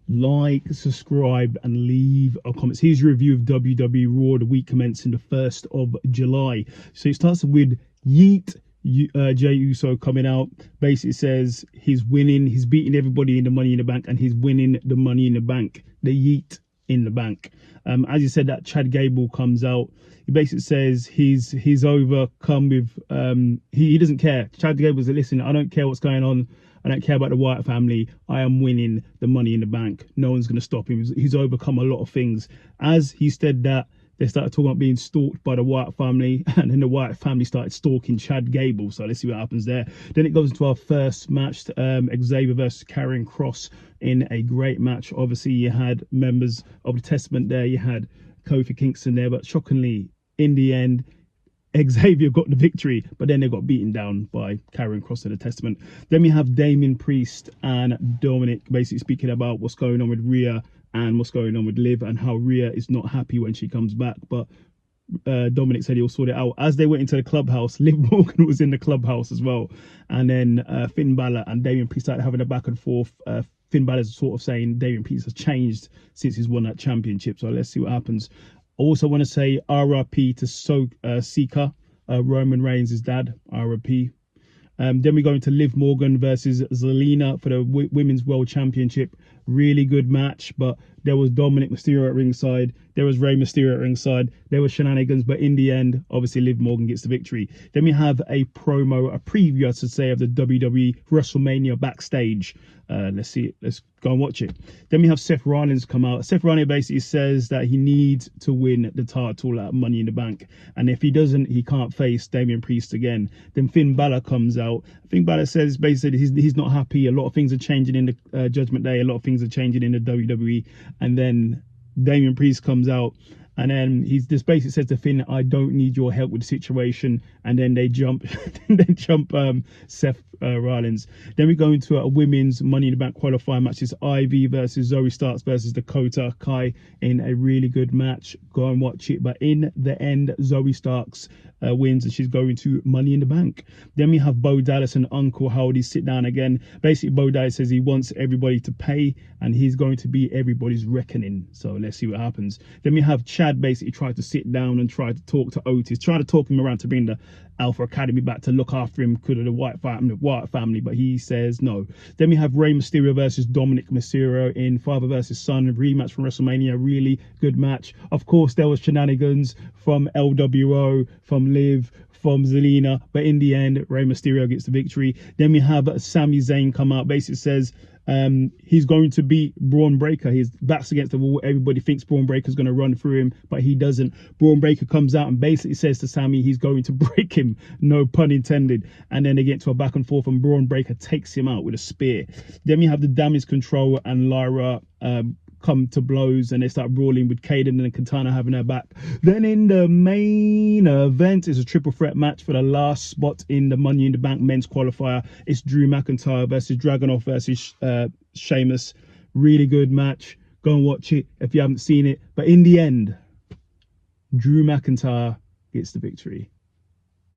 like, subscribe, and leave a comment. Here's your review of WWE Raw, the week commencing the 1st of July. So it starts with Yeet. Jey Uso coming out, basically says he's winning, he's beating everybody in the Money in the Bank, and he's winning the Money in the Bank, the Yeet in the Bank. As you said, that Chad Gable comes out. He basically says he's overcome with he doesn't care. Chad Gable said, listen, I don't care what's going on. I don't care about the Wyatt family. I am winning the Money in the Bank. No one's going to stop him. He's overcome a lot of things. As he said that, they started talking about being stalked by the Wyatt family, and then the Wyatt family started stalking Chad Gable. So let's see what happens there. Then it goes into our first match, Xavier versus Karrion Kross, in a great match. Obviously, you had members of the Testament there. You had Kofi Kingston there, but shockingly, in the end, Xavier got the victory, but then they got beaten down by Karrion Kross in the Testament. Then we have Damien Priest and Dominic basically speaking about what's going on with Rhea and what's going on with Liv, and how Rhea is not happy when she comes back, but Dominic said he'll sort it out. As they went into the clubhouse, Liv Morgan was in the clubhouse as well, and then Finn Balor and Damien Priest started having a back and forth. Finn Balor's sort of saying Damien Priest has changed since he's won that championship, so let's see what happens. I also want to say RIP to Sika, Roman Reigns' dad, RIP. Then we go into Liv Morgan versus Zelina for the Women's World Championship. Really good match, but there was Dominic Mysterio at ringside. There was Rey Mysterio at ringside. There was shenanigans, but in the end, obviously, Liv Morgan gets the victory. Then we have a promo, a preview, I should say, of the WWE WrestleMania backstage. Let's see it. Let's go and watch it. Then we have Seth Rollins come out. Seth Rollins basically says that he needs to win the title at Money in the Bank, and if he doesn't, he can't face Damian Priest again. Then Finn Balor comes out. Finn Balor says basically he's not happy. A lot of things are changing in the Judgment Day. A lot of things are changing in the WWE. And then Damian Priest comes out, and then he's just basically says to Finn, I don't need your help with the situation. And then they jump Seth Rollins. Then we go into a women's Money in the Bank qualifying match. It's Ivy versus Zoe Starks versus Dakota Kai in a really good match. Go and watch it. But in the end, Zoe Starks wins, and she's going to Money in the Bank. Then we have Bo Dallas and Uncle Howdy sit down again. Basically, Bo Dallas says he wants everybody to pay, and he's going to be everybody's reckoning. So let's see what happens. Then we have Chad basically try to sit down and try to talk to Otis, try to talk him around to bring the Alpha Academy back to look after him because of the Wyatt family, but he says no. Then we have Rey Mysterio versus Dominic Mysterio in father versus son, rematch from WrestleMania. Really good match. Of course, there was shenanigans from LWO, from Liv, from Zelina, but in the end, Rey Mysterio gets the victory. Then we have Sami Zayn come out, basically says he's going to beat Braun Breaker. His back's against the wall. Everybody thinks Braun Breaker's going to run through him, but he doesn't. Braun Breaker comes out and basically says to Sami he's going to break him, no pun intended. And then they get to a back and forth, and Braun Breaker takes him out with a spear. Then we have the Damage Control and Lyra come to blows, and they start brawling with Kaden and Katana having her back. Then in the main event is a triple threat match for the last spot in the Money in the Bank men's qualifier. It's Drew McIntyre versus Dragunov versus Sheamus. Really good match. Go and watch it if you haven't seen it. But in the end, Drew McIntyre gets the victory.